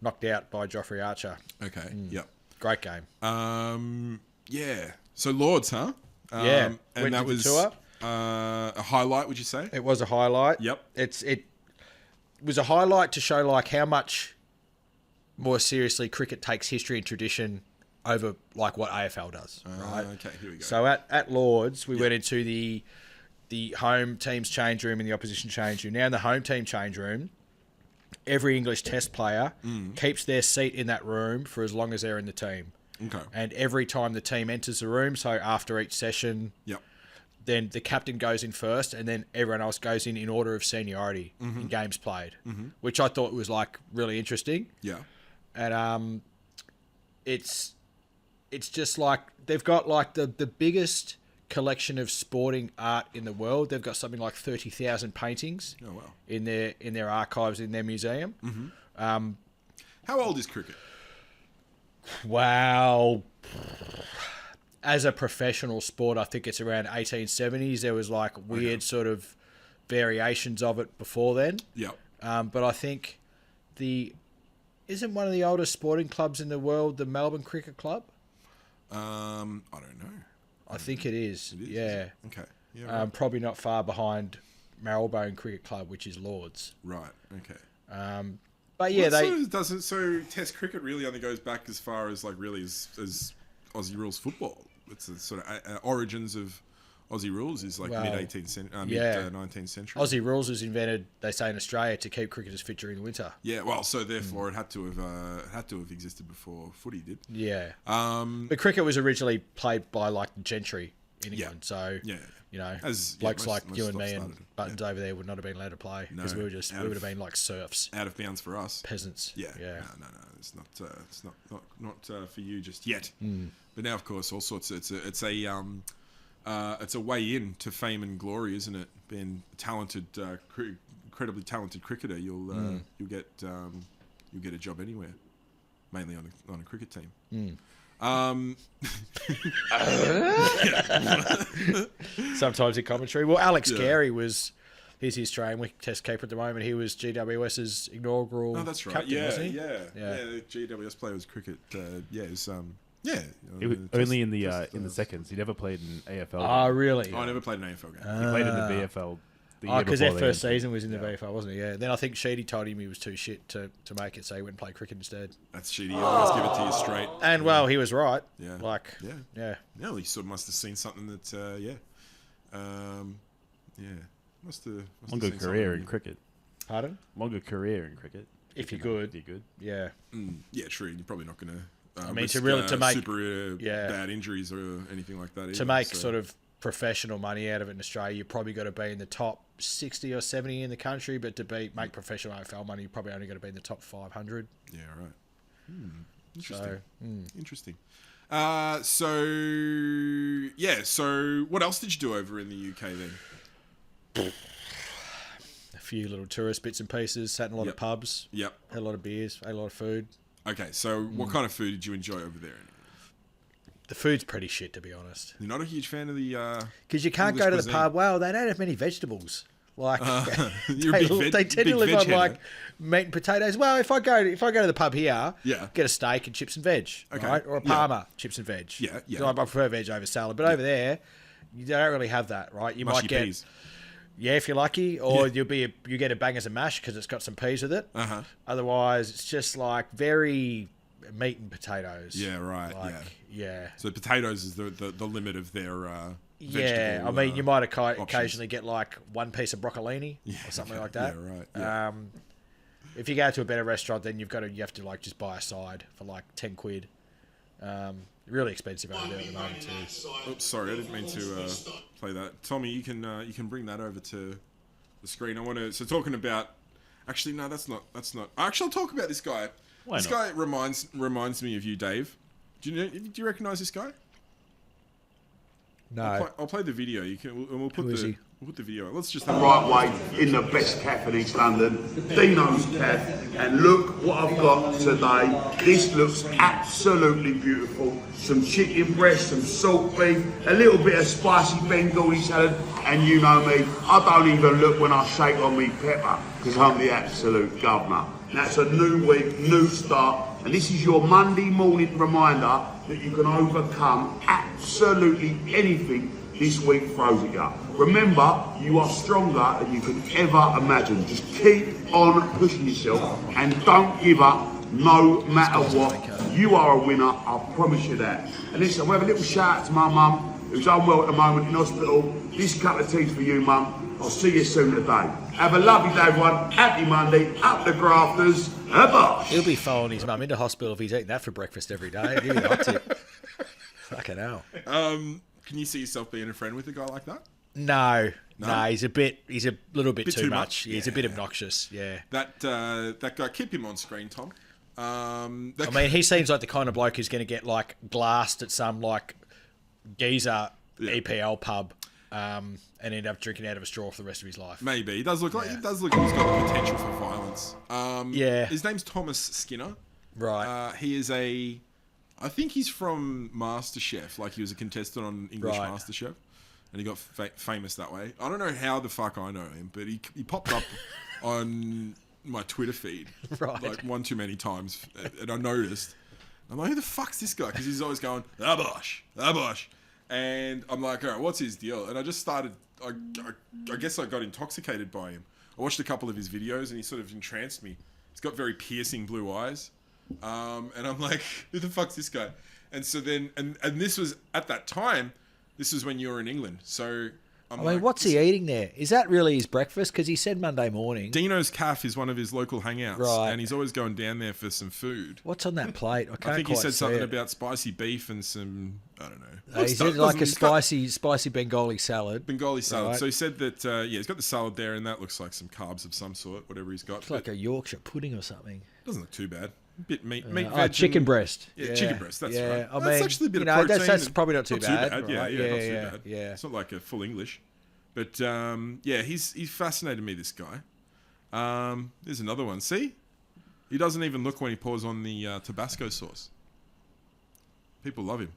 knocked out by Joffrey Archer. Okay. Yep. Great game. Yeah. So Lords, huh? Yeah. And Went that to the was tour. a highlight, would you say? It was a highlight. Yep. It was a highlight to show like how much more seriously cricket takes history and tradition over like what AFL does. Right. Okay. Here we go. So at Lords, we went into the home team's change room and the opposition change room. Now in the home team change room, every English Test player keeps their seat in that room for as long as they're in the team. Okay. And every time the team enters the room, so after each session, Yep. then the captain goes in first, and then everyone else goes in order of seniority in games played, which I thought was like really interesting. Yeah. And it's just like they've got like the biggest collection of sporting art in the world. They've got something like 30,000 paintings Oh wow. in their archives in their museum. How old is cricket? Wow. As a professional sport, I think it's around 1870s. There was like weird sort of variations of it before then. Yep. But I think isn't one of the oldest sporting clubs in the world the Melbourne Cricket Club? I don't know. I think it is. It is, Yeah. is it? Okay. Yeah. Right. Probably not far behind Marylebone Cricket Club, which is Lords. Right. Okay. But yeah, So Test cricket really only goes back as far as like really as Aussie rules football. It's the sort of origins of Aussie rules is like Well, mid 18th century, yeah. mid 19th century. Aussie rules was invented, they say, in Australia to keep cricketers fit during the winter. Yeah. Well, so therefore it had to have existed before footy did. Yeah. Um. But cricket was originally played by like the gentry in Yeah. England. So, Yeah. you know, As- yeah, blokes most- like most you and stuff me and started, Buttons over there would not have been allowed to play because No, we out would of- have been like serfs, Out of bounds for us. peasants. Yeah. Yeah. No. It's not for you just yet. Hmm. But now, of course, all sorts. It's a it's a way in to fame and glory, isn't it? Being a talented, incredibly talented cricketer, you'll get a job anywhere, mainly on a cricket team. Sometimes in commentary. Well, Alex Carey he's the Australian wicket test keeper at the moment. He was GWS's inaugural. Oh, that's right. captain, wasn't he? Yeah. The GWS player was cricket. Only in the seconds. He never played in AFL. Oh, really? I never played an AFL game. He played in the VFL. Because their first season was in the VFL, wasn't it? Yeah. Then I think Sheedy told him he was too shit to make it, so he went and played cricket instead. That's shitty. You always give it to you straight. And well, he was right. Yeah. Yeah. No, he sort of must have seen something that. Must have Longer seen career something. in cricket. Pardon? Longer career in cricket. If you're good. If you're good. Yeah. Yeah, true. You're probably not going to. I mean, risk, to make super bad injuries or anything like that. To either, make so. sort of professional money out of it in Australia, you probably got to be in the top 60 or 70 in the country, but to make professional AFL money, you probably only got to be in the top 500. Yeah, right. Interesting. So, Interesting. So what else did you do over in the UK then? a few little tourist bits and pieces, sat in a lot of pubs, Yep. had a lot of beers, ate a lot of food. Okay, so what kind of food did you enjoy over there? The food's pretty shit, to be honest. You're not a huge fan of the... Because you can't English go to the cuisine. pub. Well, they don't have many vegetables. Like You're a big they tend to live veg on header. like meat and potatoes. Well, if I go to the pub here, Yeah. get a steak and chips and veg, Okay. right? Or a Yeah. parma, chips and veg. Yeah, yeah. So I prefer veg over salad, but over there, you don't really have that, right? You Mushy might get peas. yeah, if you're lucky, or you get a bangers and mash because it's got some peas with it. Uh-huh. Otherwise, it's just like very meat and potatoes. Yeah, right, Like, yeah. yeah. So potatoes is the limit of their Yeah, vegetable, I mean, you might options. occasionally get like one piece of broccolini or something like that. Yeah, right. Yeah. If you go to a better restaurant, then you have to like just buy a side for like 10 quid. Really expensive over there at the moment too. Oops, sorry, I didn't mean to play that. Tommy, you can bring that over to the screen. I want to. So talking about. Actually, no, that's not. Actually, I'll talk about this guy. Why This not? guy reminds me of you, Dave. Do you recognize this guy? No. I'll play the video. We'll put Who is the he? we'll put the video. Let's just have right way in the best cafe in East London, Dino's Cafe, and look what I've got today. This looks absolutely beautiful. Some chicken breast, some salt beef, a little bit of spicy Bengali salad, and you know me, I don't even look when I shake on me pepper, because I'm the absolute governor. That's a new week, new start, and this is your Monday morning reminder that you can overcome absolutely anything this week throws at you. Remember, you are stronger than you can ever imagine. Just keep on pushing yourself and don't give up no matter what. You are a winner, I promise you that. And listen, we have a little shout out to my mum, who's unwell at the moment in hospital. This cup of tea's for you, mum. I'll see you soon today. Have a lovely day, everyone. Happy Monday. Up the grafters. Bosh. He'll be following his mum into hospital if he's eating that for breakfast every day. Give me that tip. Fucking hell. Can you see yourself being a friend with a guy like that? No, No? he's a little bit, Bit too too much. much? Yeah, he's a bit Yeah. obnoxious. Yeah. That guy, keep him on screen, Tom. I mean, he seems like the kind of bloke who's going to get like glassed at some like geezer Yeah. EPL pub, and end up drinking out of a straw for the rest of his life. maybe he does look like he's got the potential for violence. Yeah. His name's Thomas Skinner. Right. He is I think he's from MasterChef. Like he was a contestant on English Right. MasterChef, and he got famous that way. I don't know how the fuck I know him, but he popped up on my Twitter feed Right. like one too many times, and I noticed. I'm like, who the fuck's this guy? Because he's always going, Abosh. And I'm like, all right, what's his deal? And I just started, I guess I got intoxicated by him. I watched a couple of his videos and he sort of entranced me. He's got very piercing blue eyes. And I'm like, who the fuck's this guy? And so then, and this was, at that time, this was when you were in England. So I'm I mean, like, what's he eating there? Is that really his breakfast? Because he said Monday morning. Dino's Cafe is one of his local hangouts. Right. And he's always going down there for some food. What's on that plate? I can't I think he quite said see something it. about spicy beef and some, I don't know. He said like a spicy Bengali salad. Bengali salad. Right. So he said that, he's got the salad there and that looks like some carbs of some sort, whatever he's got. It's like a Yorkshire pudding or something. Doesn't look too bad. bit meat, veg, chicken and- breast. Yeah, chicken breast. That's yeah. right. I That's mean, actually a bit you of know, protein. that's and probably not too bad. Yeah, right? not too yeah, bad. yeah. It's not like a full English, but yeah, he's fascinated me. This guy. There's another one. See, he doesn't even look when he pours on the Tabasco sauce. People love him.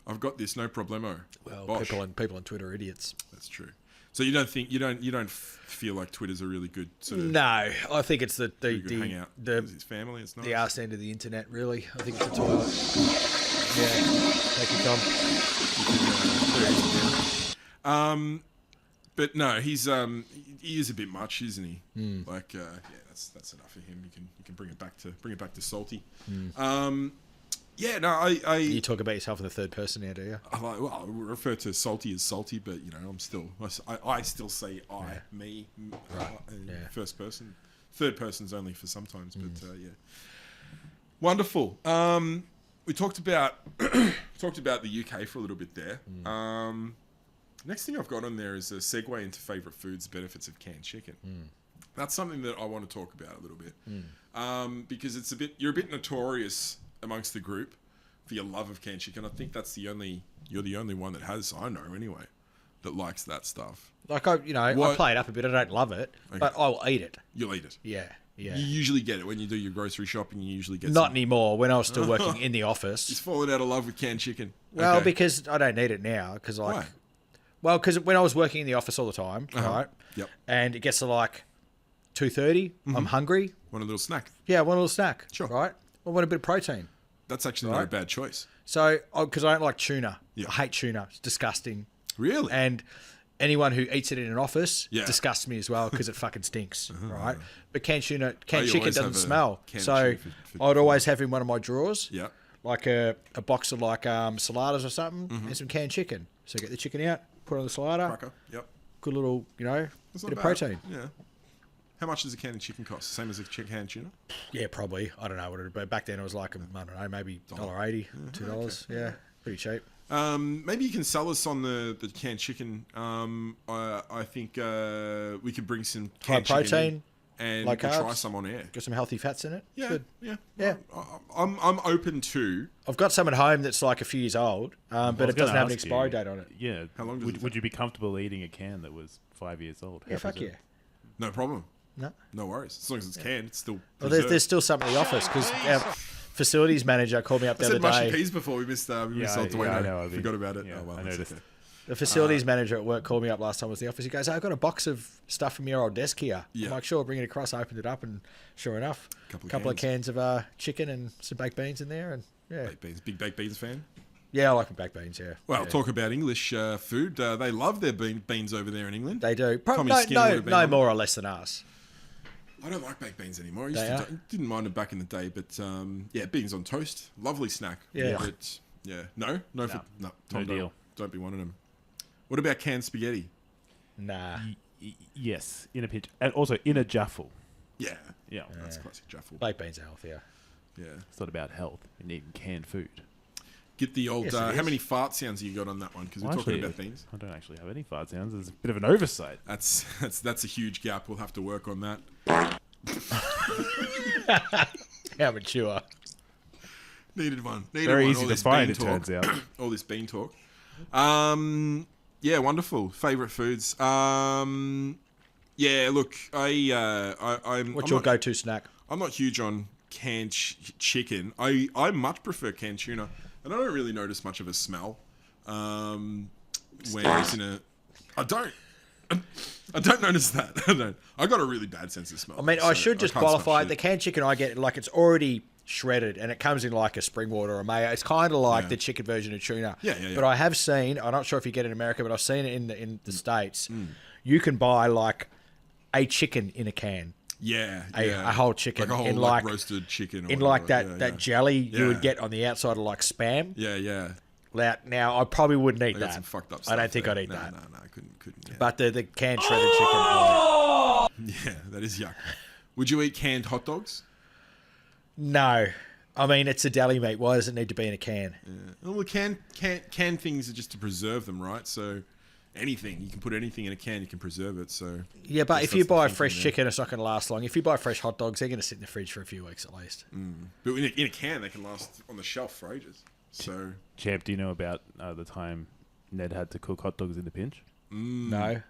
I've got this, no problemo. Well, Bosh. people on Twitter are idiots. That's true. So you don't think you don't feel like Twitter's a really good sort of No, I think it's the really good hangout. the With his family. It's nice. the arse end of the internet. Really, I think it's the toilet. Yeah, thank you, Tom. But no, he is a bit much, isn't he? Hmm. Like, yeah, that's enough for him. You can bring it back to salty. Yeah, no, You talk about yourself in the third person now, do you? I refer to salty as salty, but you know, I still say me, Yeah. first person, third person's only for sometimes, but yeah, wonderful. We talked about the UK for a little bit there. Next thing I've got on there is a segue into favourite foods, benefits of canned chicken. That's something that I want to talk about a little bit, because you're a bit notorious amongst the group for your love of canned chicken. I think you're the only one that has, I know anyway, that likes that stuff. Like I play it up a bit. I don't love it, but I'll eat it. You'll eat it. Yeah, yeah. You usually get it when you do your grocery shopping. You usually get Not some. anymore. When I was still working in the He's office. fallen out of love with canned chicken. Well, Okay. because I don't need it now. Because Why? because when I was working in the office all the time, right? Yep. And it gets to like 2:30. I'm hungry. Want a little snack? Yeah, I want a little snack. Sure. Right. I want a bit of protein. That's actually not a bad choice. So, because I don't like tuna. Yeah. I hate tuna. It's disgusting. Really? And anyone who eats it in an office Yeah. disgusts me as well because it fucking stinks, right? But canned you chicken always doesn't have a smell. canned So chicken for I'd always have in one of my drawers, Yeah. like a box of like saladas or something and some canned chicken. So get the chicken out, put it on the salada, Cracker. Yep. good little, That's bit not of bad. protein. Yeah. How much does a can of chicken cost? Same as a canned tuna? Yeah, probably. I don't know what it, but back then it was like, I don't know, maybe $1.80, $2. Yeah, pretty cheap. Maybe you can sell us on the canned chicken. I think we could bring some High canned chicken protein, in and low we'll try carbs. some on air. Got some healthy fats in it. Yeah, Good. yeah, Yeah. I'm open to. I've got some at home that's like a few years old, but it doesn't have an expiry date on it. Yeah. How long does it would you be comfortable eating a can that was 5 years old? Yeah, fuck yeah. No problem. No. No worries. As long as it's canned, it's still. Well, preserved. there's still some in the office because our facilities manager called me up I the said other mushy day. peas before we missed. We missed I Duane. know. Forgot about it. Yeah, Oh well, I that's noticed. okay. The facilities manager at work called me up last time I was in the office. He goes, "I've got a box of stuff from your old desk here." Yeah. I'm like, "Sure, bring it across." I opened it up, and sure enough, Couple of cans of chicken and some baked beans in there, and yeah, Baked beans. Big baked beans fan. yeah, I like my baked beans. Yeah, Well, yeah. talk about English food. They love their beans over there in England. They do. Tommy No, Skinner would have been no on it. more or less than us. I don't like baked beans anymore. They are? Didn't mind them back in the day, but yeah, beans on toast, lovely snack. Yeah. But yeah, no, Tom, no deal. Don't be one of them. What about canned spaghetti? Nah. Yes, in a pinch, and also in a jaffle. Yeah, Yeah, that's classic jaffle. Baked beans are healthier. Yeah, it's not about health. You're eating canned food. get the old. Yes, it How is. many fart sounds you got on that one? Because we're Well, talking actually, about beans. I don't actually have any fart sounds. There's a bit of an oversight. That's a huge gap. We'll have to work on that. How mature. Needed one. Very one. easy All to this find, bean it talk. turns out. All this bean talk. Yeah, wonderful. Favorite foods. Yeah, look, I'm. What's I'm your not- go-to snack? I'm not huge on canned chicken. I much prefer canned tuna, and I don't really notice much of a smell. Whereas in a, I don't notice that. I don't. I got a really bad sense of smell. I mean, so I should just can't smell qualify shit. the canned chicken I get, like it's already shredded and it comes in like a spring water or a mayo. It's kind of like Yeah. the chicken version of tuna. Yeah, yeah, yeah. But I have seen, I'm not sure if you get it in America, but I've seen it in the States. Mm. You can buy like a chicken in a can. Yeah, A yeah. whole chicken like a whole in like, like- roasted chicken, or In like whatever. that, Yeah, that jelly you would Yeah. get on the outside of like Spam. Yeah, yeah. Now, I probably wouldn't eat They got that. some fucked up I stuff don't think there. I'd eat No, that. No, I couldn't. Yeah. But the canned shredded chicken. oh, Yeah, that is yuck. Would you eat canned hot dogs? no. I mean, it's a deli meat. Why does it need to be in a can? Well, canned things are just to preserve them, right? So anything. You can put anything in a can. You can preserve it. So Yeah, but that's- if you that's the buy thinking fresh there. chicken, it's not going to last long. If you buy fresh hot dogs, they're going to sit in the fridge for a few weeks at least. But in a can, they can last on the shelf for ages. So Champ, do you know about the time Ned had to cook hot dogs in the pinch? No,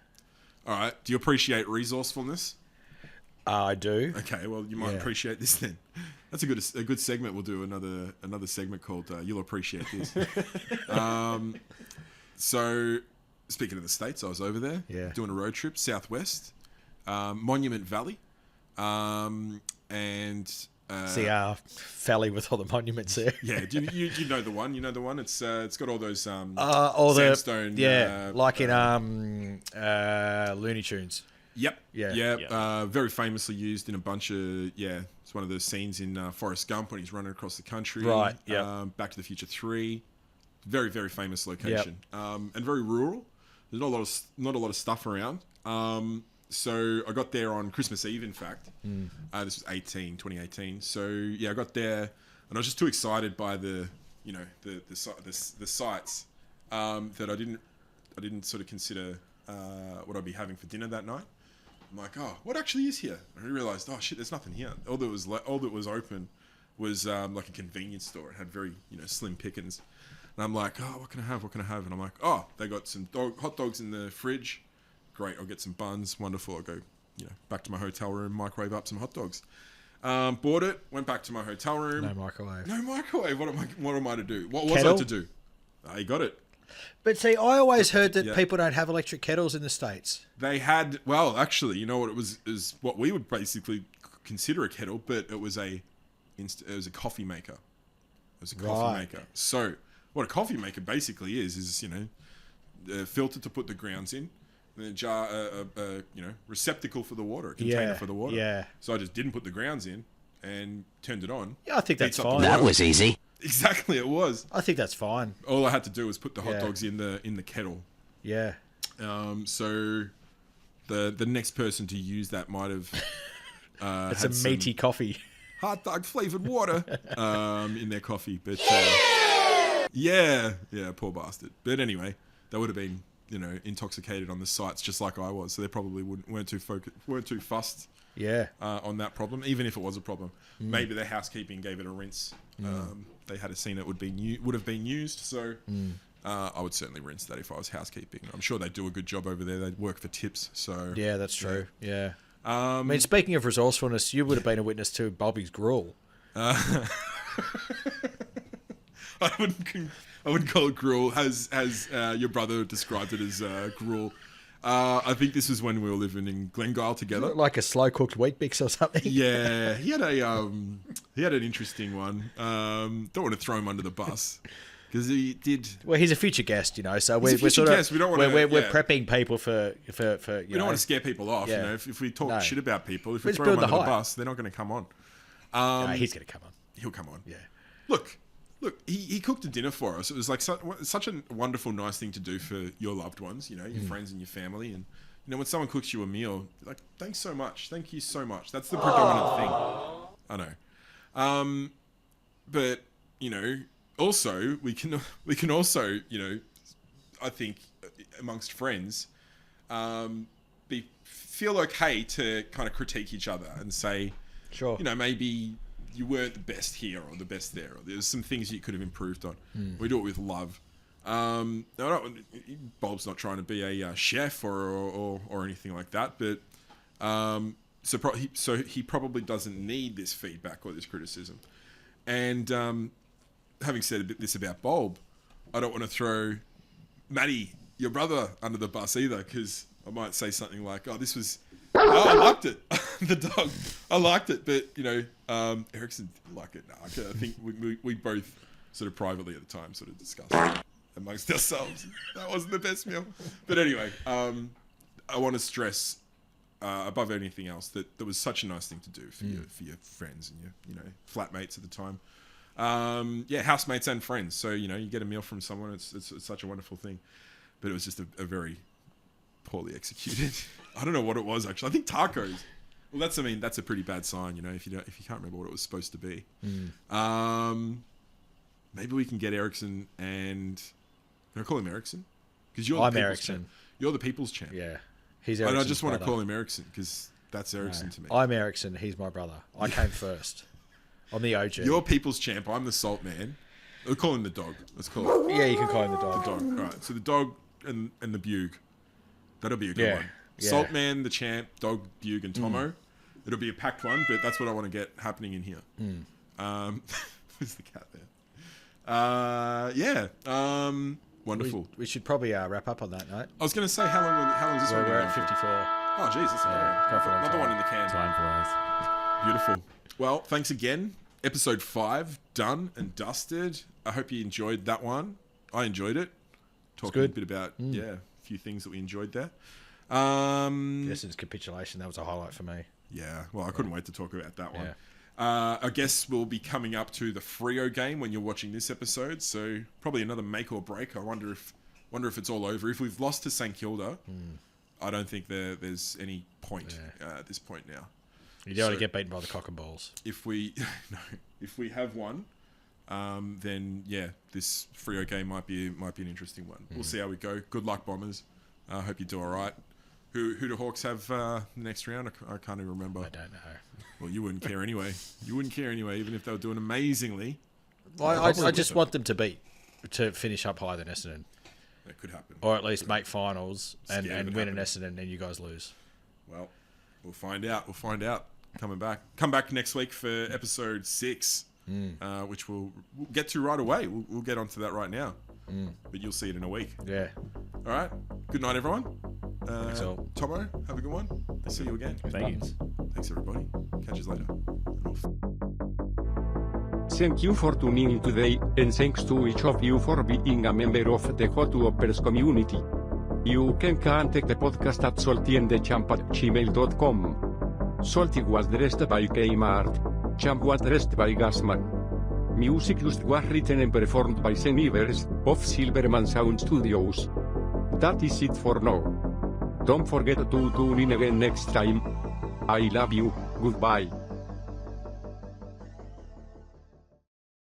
all right. Do you appreciate resourcefulness? I do. Okay, well, you might Yeah. appreciate this then. That's a good segment. We'll do another segment called "You'll Appreciate This." So, speaking of the States, I was over there doing a road trip, Southwest, Monument Valley, and See our valley with all the monuments there. yeah, do you know the one? You know the one. It's got all those All sandstone. the like in Looney Tunes. Yep. Yeah. Yeah. Very famously used in a bunch of It's one of those scenes in Forrest Gump when he's running across the country. Right, yep. Back to the Future 3. Very, very famous location. And very rural. There's not a lot of stuff around. So I got there on Christmas Eve. In fact, this was 2018. So yeah, I got there and I was just too excited by the sights that I didn't sort of consider what I'd be having for dinner that night. I'm like, oh, what actually is here? And I realized, oh shit, there's nothing here. All that was open was like a convenience store. It had very slim pickings. And I'm like, oh, what can I have? What can I have? And I'm like, oh, they got some hot dogs in the fridge. Great, I'll get some buns. Wonderful. I'll go back to my hotel room, microwave up some hot dogs. Bought it. Went back to my hotel room. No microwave. No microwave. What am I to do? What was Kettle? I to do? I got it. But see, I always heard that Yeah. people don't have electric kettles in the States. They had, well, actually, you know what it was? Is what we would basically consider a kettle, but it was a coffee maker. It was a coffee Right. maker. So what a coffee maker basically is a filter to put the grounds in, and a jar, receptacle for the water, a container Yeah, for the water. yeah. So I just didn't put the grounds in and turned it on. Yeah, I think that's Heats up the fine. water. That was easy. Exactly, it was. I think that's fine. All I had to do was put the hot Yeah. dogs in the kettle. Yeah. So the next person to use that might have It's had a some meaty coffee. hot dog flavored water in their coffee. But yeah, poor bastard. But anyway, they would have been intoxicated on the sites just like I was. So they probably weren't too fussed Yeah. on that problem, even if it was a problem. Maybe their housekeeping gave it a rinse. They had a scene that would have been used. So I would certainly rinse that if I was housekeeping. I'm sure they do a good job over there. They work for tips. So Yeah, that's true. Yeah. I mean, speaking of resourcefulness, you would have been a witness to Bobby's gruel. I wouldn't call it gruel. As your brother described it as gruel. I think this was when we were living in Glengyle together. Like a slow cooked wheat mix or something. Yeah, he had an interesting one. Don't want to throw him under the bus because he did. Well, he's a future guest, so we're future sort of guest. We don't wanna- we're yeah. prepping people for We don't want to scare people off. Yeah. If we talk No. shit about people, if We we just throw them build under the the hype. bus, they're not going to come on. No, he's going to come on. He'll come on. Yeah. Look, he cooked a dinner for us. It was like such a wonderful, nice thing to do for your loved ones, your friends and your family. And, when someone cooks you a meal, like, thanks so much. Thank you so much. That's the predominant thing. I know. But, also, we can also, I think, amongst friends, feel okay to kind of critique each other and say, Sure. maybe you weren't the best here or the best there, or there's some things you could have improved on. We do it with love. Bob's not trying to be a chef or anything like that, but so he probably doesn't need this feedback or this criticism. And having said this about Bulb, I don't want to throw Matty, your brother, under the bus either, because I might say something like, "Oh, this was." Oh, I liked it. The dog. I liked it, but Erickson didn't like it. No, I think we both sort of privately at the time sort of discussed it amongst ourselves. That wasn't the best meal. But anyway, I want to stress above anything else that was such a nice thing to do for your friends and your flatmates at the time. Housemates and friends. So you get a meal from someone. It's such a wonderful thing. But it was just a very poorly executed. I don't know what it was actually. I think tacos. Well, that's a pretty bad sign, if you can't remember what it was supposed to be. Maybe we can get Erickson and can I call him Erickson? Because I'm Erickson. You're the people's champ. Yeah. He's And I Ericsson's just want to brother. call him Ericsson because that's Ericsson to me. I'm Ericsson. He's my brother. I came first. I'm the OG. You're people's champ. I'm the salt man. We'll call him the dog. Let's call it Yeah, you can call him the the dog. dog. All right. So the dog and the Bug. That'll be a good Yeah, one. yeah. Salt man, the champ, dog, Bug, and Tomo. It'll be a packed one, but that's what I want to get happening in here. Where's the cat there? Yeah. Wonderful. We should probably wrap up on that note. I was going to say how long is this one? We're going at for? 54. Oh, geez, that's go for a long another time. one in the can. Time flies. Beautiful. Well, thanks again. Episode 5 done and dusted. I hope you enjoyed that one. I enjoyed it. Talking good. a bit about a few things that we enjoyed there. Essendon's capitulation, that was a highlight for me. Yeah. Well, I couldn't wait to talk about that one. Yeah. I guess we'll be coming up to the Freo game when you're watching this episode. So probably another make or break. I wonder if it's all over. If we've lost to St Kilda, I don't think there's any point at this point now. You don't want to get beaten by the cock and balls. If we have one, then yeah, this Freo game might be an interesting one. We'll see how we go. Good luck, Bombers. I hope you do all right. Who do Hawks have the next round? I can't even remember. I don't know. Well, you wouldn't care anyway. You wouldn't care anyway, even if they were doing amazingly. I just want them to finish up higher than Essendon, That could happen. or at least make finals Scared of and it win an happening. Essendon, and you guys lose. Well, we'll find out. Come back next week for episode 6, which we'll get to right away. We'll get onto that right now. But you'll see it in a week. Yeah. All right. Good night, everyone. Thanks all. Tomo, have a good one. See you again. Thank you. Thanks, everybody. Catch you later. Thank you for tuning in today, and thanks to each of you for being a member of the Hot Whoppers community. You can contact the podcast at saltyandthechamp@gmail.com. Salty was dressed by Kmart. Champ was dressed by Gasman. Music used was written and performed by Senivers, of Silverman Sound Studios. That is it for now. Don't forget to tune in again next time. I love you, goodbye.